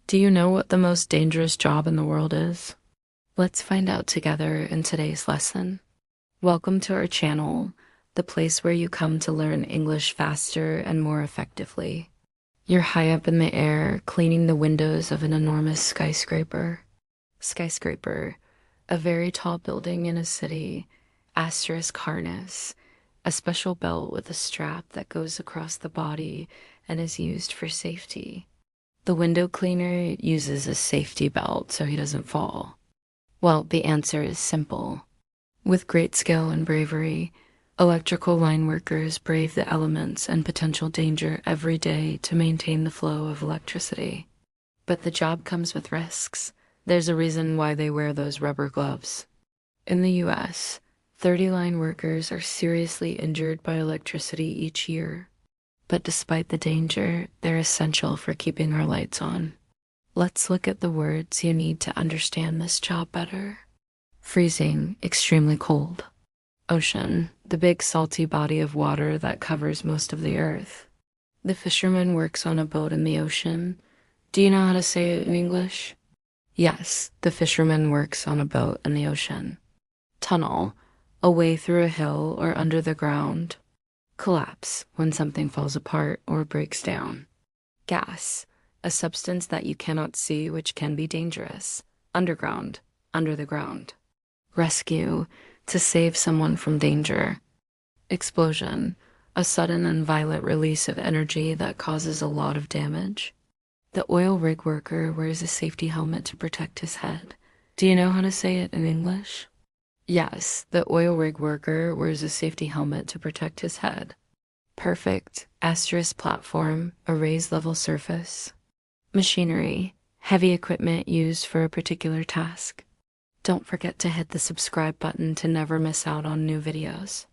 Do you know what the most dangerous job in the world is? Let's find out together in today's lesson. Welcome to our channel, the place where you come to learn English faster and more effectively. You're high up in the air, cleaning the windows of an enormous skyscraper. Skyscraper, a very tall building in a city, asterisk harness, a special belt with a strap that goes across the body and is used for safety. The window cleaner uses a safety belt so he doesn't fall. Well, the answer is simple. With great skill and bravery, electrical line workers brave the elements and potential danger every day to maintain the flow of electricity. But the job comes with risks. There's a reason why they wear those rubber gloves. In the US, 30 line workers are seriously injured by electricity each year. But despite the danger, they're essential for keeping our lights on. Let's look at the words you need to understand this job better. Freezing, extremely cold. Ocean, the big salty body of water that covers most of the earth. The fisherman works on a boat in the ocean. Do you know how to say it in English? Yes, the fisherman works on a boat in the ocean. Tunnel, a way through a hill or under the ground. Collapse, when something falls apart or breaks down. Gas, a substance that you cannot see which can be dangerous. Underground, under the ground. Rescue, to save someone from danger. Explosion, a sudden and violent release of energy that causes a lot of damage. The oil rig worker wears a safety helmet to protect his head. Do you know how to say it in English? Yes, the oil rig worker wears a safety helmet to protect his head. Perfect, asterisk platform, a raised level surface. Machinery, heavy equipment used for a particular task. Don't forget to hit the subscribe button to never miss out on new videos.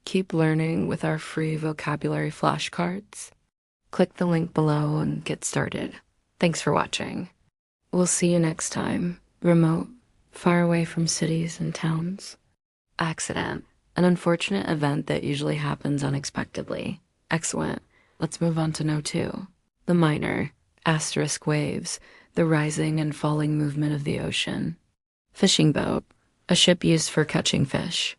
Keep learning with our free vocabulary flashcards. Click the link below and get started. Thanks for watching. We'll see you next time. Remote. Far away from cities and towns. Accident, an unfortunate event that usually happens unexpectedly. Excellent. Let's move on to know 2. The minor, asterisk waves, the rising and falling movement of the ocean. Fishing boat, a ship used for catching fish.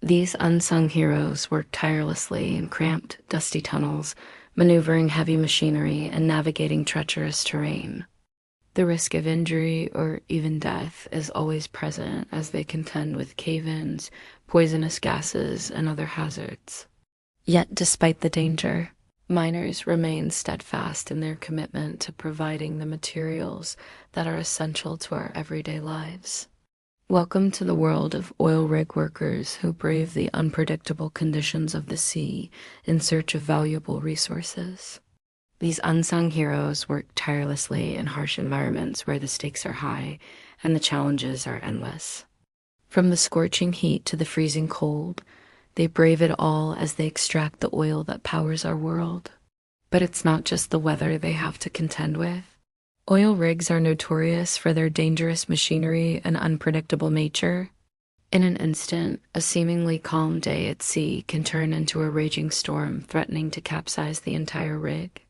These unsung heroes work tirelessly in cramped, dusty tunnels, maneuvering heavy machinery and navigating treacherous terrain. The risk of injury or even death is always present as they contend with cave-ins, poisonous gases, and other hazards. Yet, despite the danger, miners remain steadfast in their commitment to providing the materials that are essential to our everyday lives. Welcome to the world of oil rig workers who brave the unpredictable conditions of the sea in search of valuable resources. These unsung heroes work tirelessly in harsh environments where the stakes are high and the challenges are endless. From the scorching heat to the freezing cold, they brave it all as they extract the oil that powers our world. But it's not just the weather they have to contend with. Oil rigs are notorious for their dangerous machinery and unpredictable nature. In an instant, a seemingly calm day at sea can turn into a raging storm threatening to capsize the entire rig.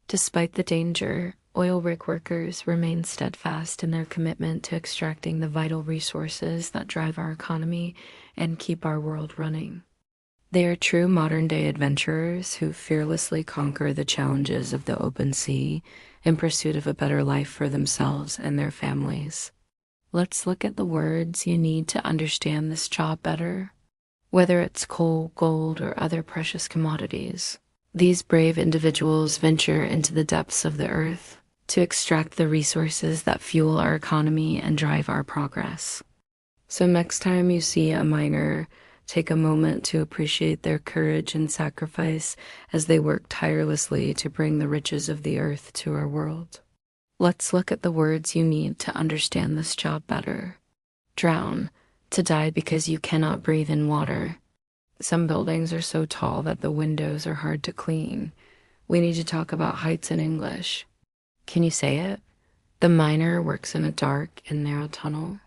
Despite the danger, oil rig workers remain steadfast in their commitment to extracting the vital resources that drive our economy and keep our world running. They are true modern-day adventurers who fearlessly conquer the challenges of the open sea in pursuit of a better life for themselves and their families. Let's look at the words you need to understand this job better. Whether it's coal, gold, or other precious commodities, these brave individuals venture into the depths of the earth to extract the resources that fuel our economy and drive our progress. So next time you see a miner, take a moment to appreciate their courage and sacrifice as they work tirelessly to bring the riches of the earth to our world. Let's look at the words you need to understand this job better. Drown, to die because you cannot breathe in water. Some buildings are so tall that the windows are hard to clean. We need to talk about heights in English. Can you say it? The miner works in a dark and narrow tunnel.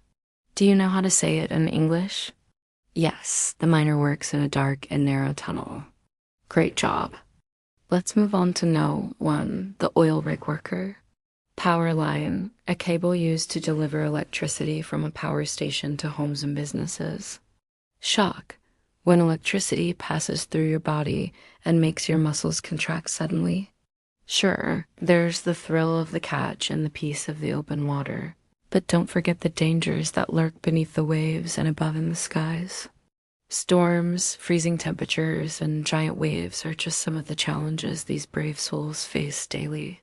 Do you know how to say it in English? Yes, the miner works in a dark and narrow tunnel. Great job. Let's move on to know 1, the oil rig worker. Power line, a cable used to deliver electricity from a power station to homes and businesses. Shock, when electricity passes through your body and makes your muscles contract suddenly. Sure, there's the thrill of the catch and the peace of the open water, but don't forget the dangers that lurk beneath the waves and above in the skies. Storms, freezing temperatures, and giant waves are just some of the challenges these brave souls face daily.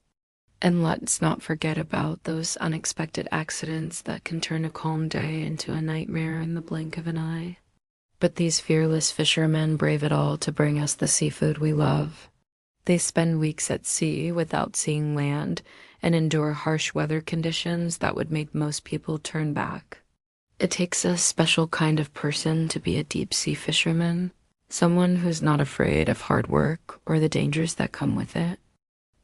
And let's not forget about those unexpected accidents that can turn a calm day into a nightmare in the blink of an eye. But these fearless fishermen brave it all to bring us the seafood we love. They spend weeks at sea without seeing land and endure harsh weather conditions that would make most people turn back. It takes a special kind of person to be a deep-sea fisherman, someone who's not afraid of hard work or the dangers that come with it.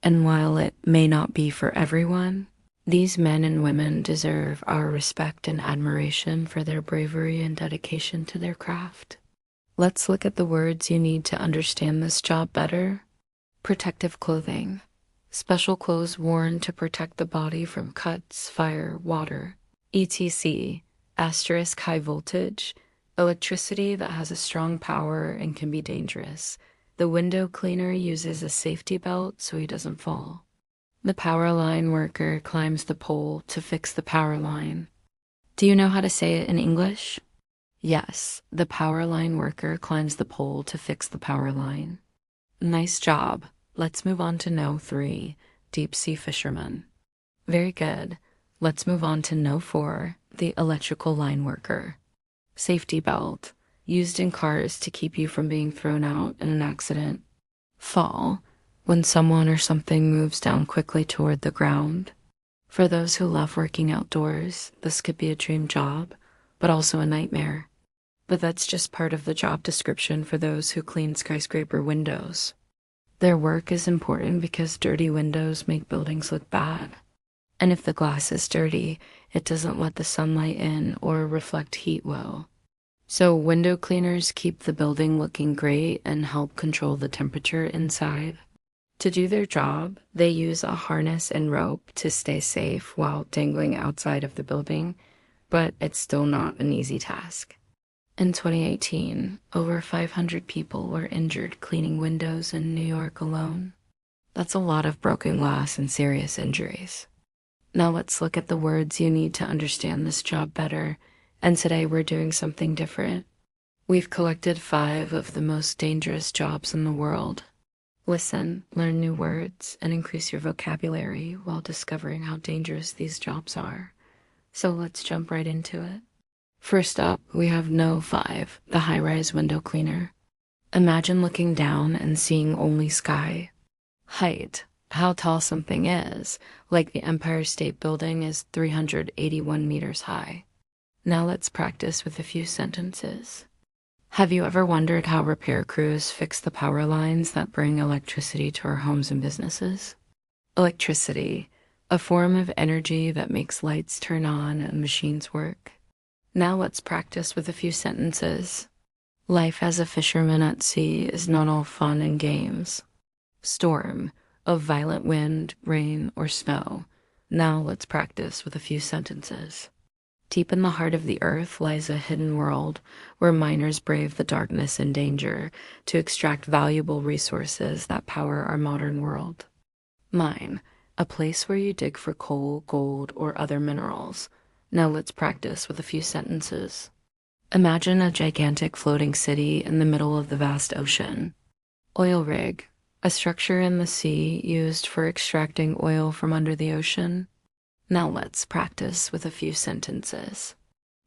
And while it may not be for everyone, these men and women deserve our respect and admiration for their bravery and dedication to their craft. Let's look at the words you need to understand this job better. Protective clothing. Special clothes worn to protect the body from cuts, fire, water, etc. Asterisk high voltage. Electricity that has a strong power and can be dangerous. The window cleaner uses a safety belt so he doesn't fall. The power line worker climbs the pole to fix the power line. Do you know how to say it in English? Yes, the power line worker climbs the pole to fix the power line. Nice job. Let's move on to No. 3, deep sea fisherman. Very good. Let's move on to No. 4, the electrical line worker. Safety belt, used in cars to keep you from being thrown out in an accident. Fall, when someone or something moves down quickly toward the ground. For those who love working outdoors, this could be a dream job, but also a nightmare. But that's just part of the job description for those who clean skyscraper windows. Their work is important because dirty windows make buildings look bad. And if the glass is dirty, it doesn't let the sunlight in or reflect heat well. So window cleaners keep the building looking great and help control the temperature inside. To do their job, they use a harness and rope to stay safe while dangling outside of the building, but it's still not an easy task. In 2018, over 500 people were injured cleaning windows in New York alone. That's a lot of broken glass and serious injuries. Now let's look at the words you need to understand this job better, and today we're doing something different. We've collected 5 of the most dangerous jobs in the world. Listen, learn new words, and increase your vocabulary while discovering how dangerous these jobs are. So let's jump right into it. First up, we have No. 5, the high-rise window cleaner. Imagine looking down and seeing only sky. Height, how tall something is, like the Empire State Building is 381 meters high. Now let's practice with a few sentences. Have you ever wondered how repair crews fix the power lines that bring electricity to our homes and businesses? Electricity, a form of energy that makes lights turn on and machines work. Now let's practice with a few sentences. Life as a fisherman at sea is not all fun and games. Storm, of violent wind, rain, or snow. Now let's practice with a few sentences. Deep in the heart of the earth lies a hidden world where miners brave the darkness and danger to extract valuable resources that power our modern world. Mine, a place where you dig for coal, gold, or other minerals. Now let's practice with a few sentences. Imagine a gigantic floating city in the middle of the vast ocean. Oil rig, a structure in the sea used for extracting oil from under the ocean. Now let's practice with a few sentences.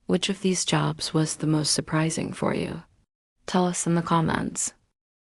Which of these jobs was the most surprising for you? Tell us in the comments.